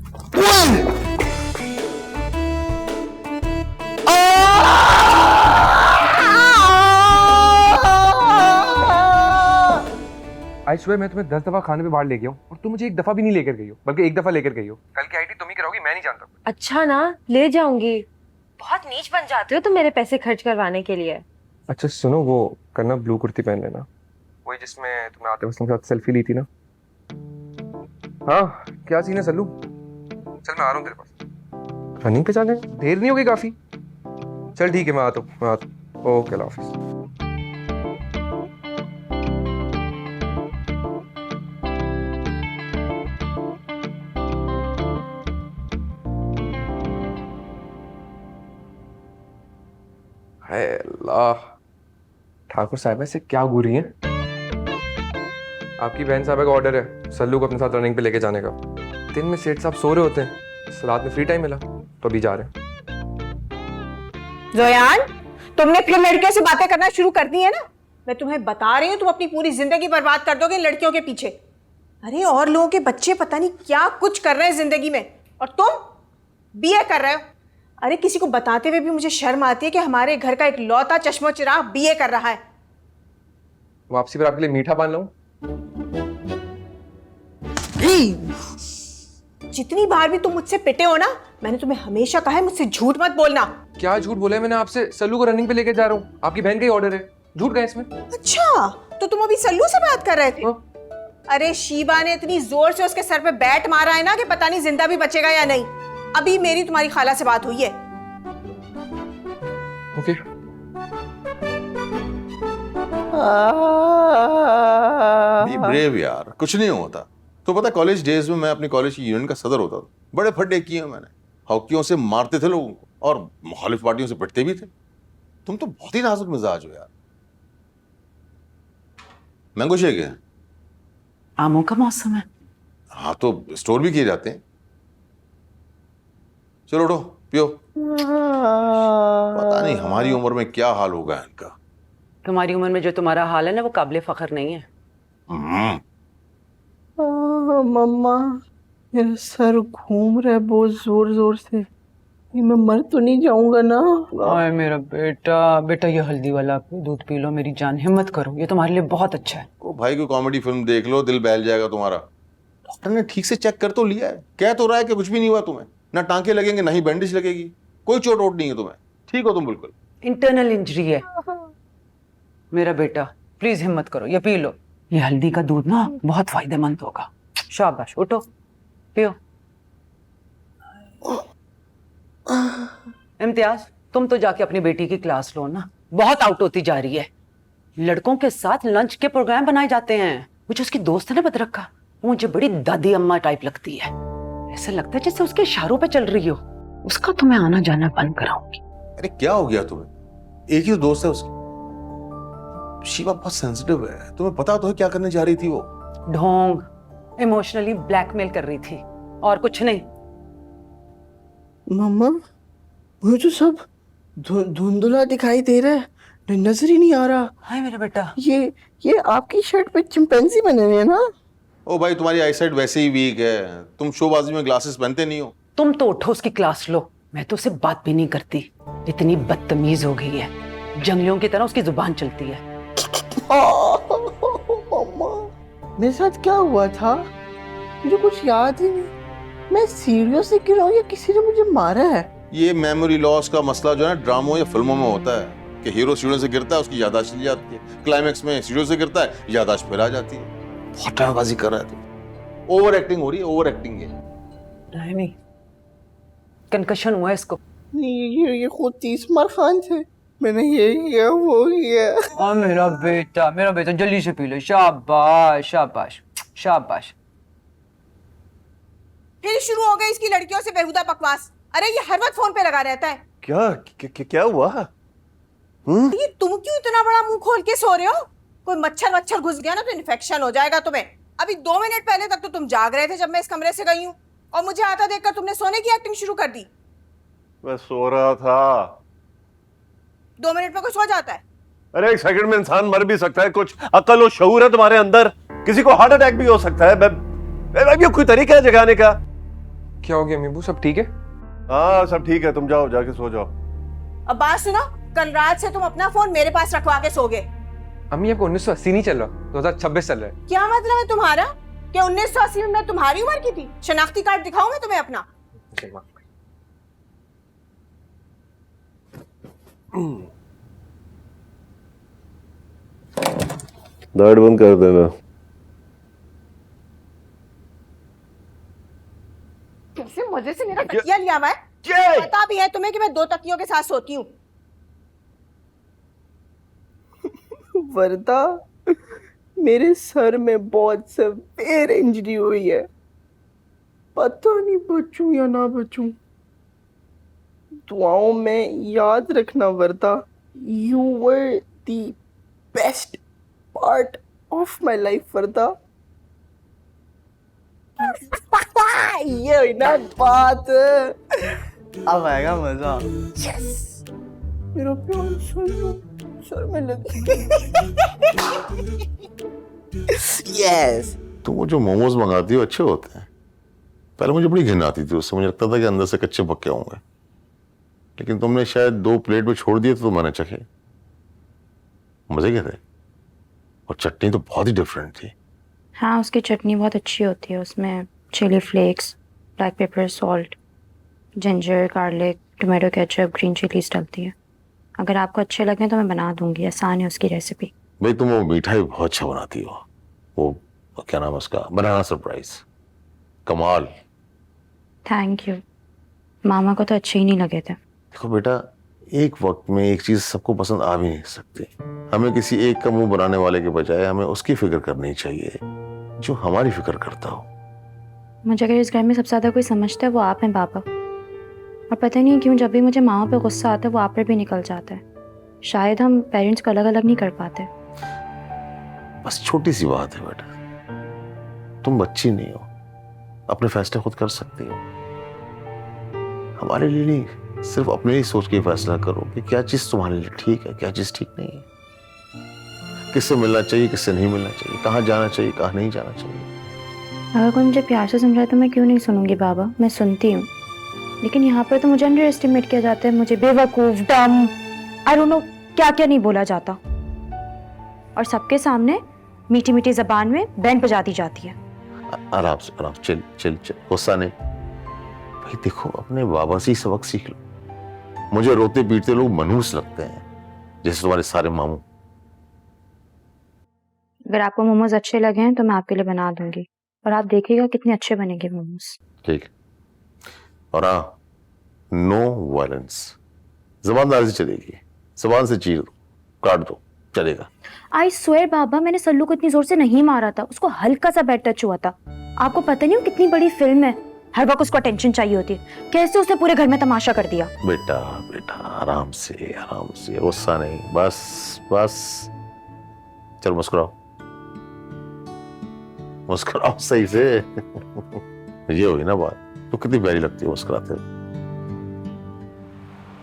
आज सुबह मैं तुम्हें 10 दफा खाने पे बाहर ले गया हूँ और तुम मुझे एक दफा भी नहीं लेकर गई हो, बल्कि एक दफा लेकर गई हो। कल की आईडी तुम ही कराओगी, मैं नहीं जानता। अच्छा ना, ले जाऊंगी। बहुत नीच बन जाते हो तुम मेरे पैसे खर्च करवाने के लिए। अच्छा सुनो, वो करना ब्लू कुर्ती पहन लेना, वही जिसमें तुमने आतिफ असलम के साथ सेल्फी ली थी ना। हाँ क्या सीन है सल्लू? चल मैं आ रहा हूँ तेरे पास। रनिंग पे जाने देर नहीं होगी काफी? चल ठीक है, मैं आता हूँ। ओके, अल्लाह हाफिज़। हाय अल्लाह, ठाकुर साहब से क्या घूरी हैं? आपकी बहन साहब का ऑर्डर है सल्लू को अपने साथ रनिंग पे लेके जाने का। दिन में सेठ साहब सो रहे होते हैं, रात में फ्री टाइम मिला तो अभी जा रहे हैं। जोयान, तुमने फिर लड़कियों से बातें करना शुरू कर दी है ना। मैं तुम्हें बता रही हूँ, तुम अपनी पूरी जिंदगी बर्बाद कर दोगे लड़कियों के पीछे। अरे और लोगों के बच्चे पता नहीं क्या कुछ कर रहे हैं जिंदगी में, और तुम बीए कर रहे हो। अरे किसी को बताते हुए भी मुझे शर्म आती है कि हमारे घर का एक लौता चश्मो चिराग बीए कर रहा है। वापसी पर आपके लिए मीठा पान लाऊं? जितनी बार भी तुम मुझसे पिटे हो ना, मैंने तुम्हें हमेशा कहा है मुझसे झूठ मत बोलना। क्या झूठ बोला है मैंने आपसे? सल्लू को रनिंग पे लेके जा रहा हूँ, आपकी बहन का ही ऑर्डर है। झूठ का इसमें? अच्छा तो तुम अभी सल्लू से बात कर रहे थे? अरे शीबा ने इतनी जोर से उसके सर पे बैट मारा है ना कि पता नहीं जिंदा भी बचेगा या नहीं। अभी मेरी तुम्हारी खाला से बात हुई है। ओके। बी ब्रेव यार, कुछ नहीं होता। तो पता कॉलेज डेज में मैं अपनी कॉलेज की यूनियन का सदर होता था। बड़े फड्डे किए मैंने, हॉकियों से मारते थे लोगों को और मुखालिफ पार्टियों से पिटते भी थे। तुम तो बहुत ही नाजुक मिजाज हो यार। मैंगो शेक है? आमों का मौसम है। हाँ तो स्टोर भी किए जाते हैं। चलो उठो पियो। पता नहीं हमारी उम्र में क्या हाल होगा इनका। तुम्हारी उम्र में जो तुम्हारा हाल है ना, वो काबिले फख्र नहीं है। मम्मा, मेरा सर घूम रहा है बहुत जोर जोर से। मैं मर तो नहीं जाऊंगा ना? ओए मेरा बेटा, बेटा ये हल्दी वाला दूध पी लो मेरी जान। हिम्मत करो, ये तुम्हारे लिए बहुत अच्छा है। ओ भाई कोई कॉमेडी फिल्म देख लो, दिल बहल जाएगा तुम्हारा। डॉक्टर ने ठीक से चेक कर तो लिया है, कह तो रहा है कि कुछ भी नहीं हुआ तुम्हें। ना टांके लगेंगे ना ही बैंडेज लगेगी, कोई चोट वोट नहीं है तुम्हें। ठीक हो तुम बिल्कुल। इंटरनल इंजरी है मेरा बेटा, प्लीज हिम्मत करो, ये पी लो। ये हल्दी का दूध ना बहुत फायदेमंद होगा। शाबाश, उठो पियो। इम्तियाज, तुम तो जाके अपनी बेटी की क्लास लो ना, बहुत आउट होती जा रही है। लड़कों के साथ लंच के प्रोग्राम बनाए जाते हैं। मुझे उसकी दोस्त है ना बदरक्का, वो मुझे बड़ी दादी अम्मा टाइप लगती है। ऐसा लगता है जैसे उसके इशारों पे चल रही हो। उसका तो मैं आना जाना बंद कराऊंगी। अरे क्या हो गया तुम्हें? एक ही तो दोस्त है उसकी। शिवा बहुत सेंसिटिव है, तुम्हें पता तो है क्या करने जा रही थी वो। ढोंग, इमोशनली ब्लैकमेल कर रही थी और कुछ नहीं। मम्मा, मुझे तो सब धुंधला दिखाई दे रहा है, नजर ही नहीं आ रहा। हाय मेरा बेटा, ये आपकी शर्ट पे चिंपैंजी बने हुए हैं ना? ओ भाई तुम्हारी आईसाइट वैसे ही वीक है, तुम शोबाजी में ग्लासेस पहनते नहीं हो। तुम तो उठो उसकी क्लास लो। मैं तो उससे बात भी नहीं करती, इतनी बदतमीज हो गई है। जंगलियों की तरह उसकी जुबान चलती है। मम्मा, मेरे साथ क्या हुआ था मुझे कुछ याद ही नहीं। मैं सीढ़ियों से गिरा हूं या किसी ने मुझे मारा है? ये मेमोरी लॉस का मसला जो है ना ड्रामों या फिल्मों में होता है कि हीरो सीढ़ियों से गिरता है, उसकी याददाश्त चली जाती है। क्लाइमैक्स में सीढ़ियों से गिरता है, याददाश्त फिर आ जाती है। बहुत टाइमबाजी कर रहा है तू। ओवर एक्टिंग हो रही है, ओवर एक्टिंग है। नहीं, कंकशन हुआ है इसको। ये खुद 30 उमर खान थे। मैंने ये किया वो किया। और मेरा बेटा जल्दी से पी लो। शाबाश शाबाश शाबाश। फिर शुरू हो गई इसकी लड़कियों से बेहुदा बकवास। अरे ये हर वक्त फोन पे लगा रहता है। क्या हुआ? ये तुम क्यों इतना बड़ा मुंह खोल के सो रहे हो? कोई मच्छर घुस गया ना तो इन्फेक्शन हो जाएगा तुम्हें। अभी 2 मिनट पहले तक तो तुम जाग रहे थे जब मैं इस कमरे से गई हूँ, और मुझे आता देखकर तुमने सोने की एक्टिंग शुरू कर दी। मैं सो रहा था। 2 मिनट में कोई सो जाता है? अरे 1 सेकंड में इंसान मर भी सकता है। कुछ अकल और शऊर है तुम्हारे अंदर? किसी को हार्ट अटैक भी हो सकता है। मैं कोई तरीका है जगाने का? क्या हो गया अम्मी, सब ठीक है? हाँ सब ठीक है, तुम जाओ जाके सो जाओ। अब बात सुनो, कल रात से तुम अपना फोन मेरे पास रखवा के सो गए। अम्मी आपको 1980 नहीं चल रहा, 2026 चल रहा है। क्या मतलब है तुम्हारा? क्या 1980 में मैं तुम्हारी उम्र की थी? शनाख्ती कार्ड दिखाऊं मैं तुम्हें अपना? लाइट बंद कर देना। कैसे मजे से मेरा तकिया लिया हुआ है? पता भी है तुम्हें कि मैं 2 तकियों के साथ सोती हूँ। वरदा, मेरे सर में बहुत सेवियर इंजरी हुई है, पता नहीं बचूं या ना बचूं। दुआओं में याद रखना Varda, you were the best part of my life Varda. ये हुई ना बात, अब आएगा मजा। यस, मेरा प्यार सर में लगे। यस। तुम वो जो मोमोज मंगाती हो अच्छे होते हैं। पहले मुझे बड़ी घिन आती थी उससे, मुझे लगता था कि अंदर से कच्चे पक्के होंगे, लेकिन तुमने शायद 2 प्लेट में छोड़ दिए तो मैंने चखे। मजे के थे, और चटनी तो बहुत ही डिफरेंट थी। हाँ, उसकी चटनी बहुत अच्छी होती है। उसमें chilli flakes, black pepper, salt, ginger, garlic, tomato ketchup, green chillies डलती है। अगर आपको अच्छे लगे तो मैं बना दूंगी, आसान है उसकी रेसिपी। भाई तुम वो मिठाई बहुत अच्छा बनाती हो, वो क्या नाम है उसका, बनाना सरप्राइज, कमाल। Thank you. मामा को तो अच्छे ही नहीं लगे थे। देखो बेटा, एक वक्त में एक चीज सबको पसंद आ भी नहीं सकती। हमें किसी एक का मुंह बनाने वाले के बजाय हमें उसकी फिक्र करनी चाहिए जो हमारी फिक्र करता हो। मुझे अगर इस घर में सबसे ज्यादा कोई समझता है वो आप हैं पापा। और पता नहीं क्यों जब भी मुझे मामा पे गुस्सा आता है वो आप पर भी निकल जाता है। शायद हम पेरेंट्स को अलग अलग नहीं कर पाते। बस छोटी सी बात है बेटा, तुम बच्ची नहीं हो, अपने फैसले खुद कर सकती हो। हमारे लिए नहीं, सिर्फ अपने लिए सोच के फैसला करो कि क्या चीज तुम्हारे लिए ठीक है, क्या चीज ठीक नहीं है, किससे मिलना चाहिए, किससे नहीं मिलना चाहिए, कहाँ जाना चाहिए, कहाँ नहीं जाना चाहिए। अगर कोई मुझे प्यार से समझाए तो मैं क्यों नहीं सुनूंगी बाबा, मैं सुनती हूँ। लेकिन यहाँ पर तो मुझे अंडर एस्टिमेट किया जाता है, मुझे बेवकूफ, डम, आई डोंट नो क्या क्या नहीं बोला जाता, और सबके सामने मीठी मीठी जबान में बैंड बजा दी जाती है। आराम से, आराम से, चिल चिल चिल, गुस्सा नहीं। भाई देखो, अपने बाबा से ही सबक सीख लो। मुझे रोते पीटते लोग मनहूस लगते हैं, जैसे तुम्हारे सारे मामू। अगर आपको मोमोज अच्छे लगे हैं तो मैं आपके लिए बना दूंगी, और आप देखिएगा कितने अच्छे बनेंगे मोमोज। ठीक, और हाँ, नो वायलेंस, जबानदारी से चलेगी, जबान से चीर दो, काट दो, चलेगा। आई स्वेयर बाबा, मैंने सल्लू को इतनी जोर से नहीं मारा था, उसको हल्का सा बैड टच हुआ था। आपको पता नहीं वो कितनी बड़ी फिल्म है, हर वक्त उसको अटेंशन चाहिए होती है। कैसे उसने पूरे घर में तमाशा कर दिया। बेटा बेटा, आराम से, आराम से, गुस्सा नहीं, बस बस। चलो मुस्कुराओ, मुस्कुराओ सही से। ये हुई ना बात, तो कितनी प्यारी लगती है मुस्कुराते हुए।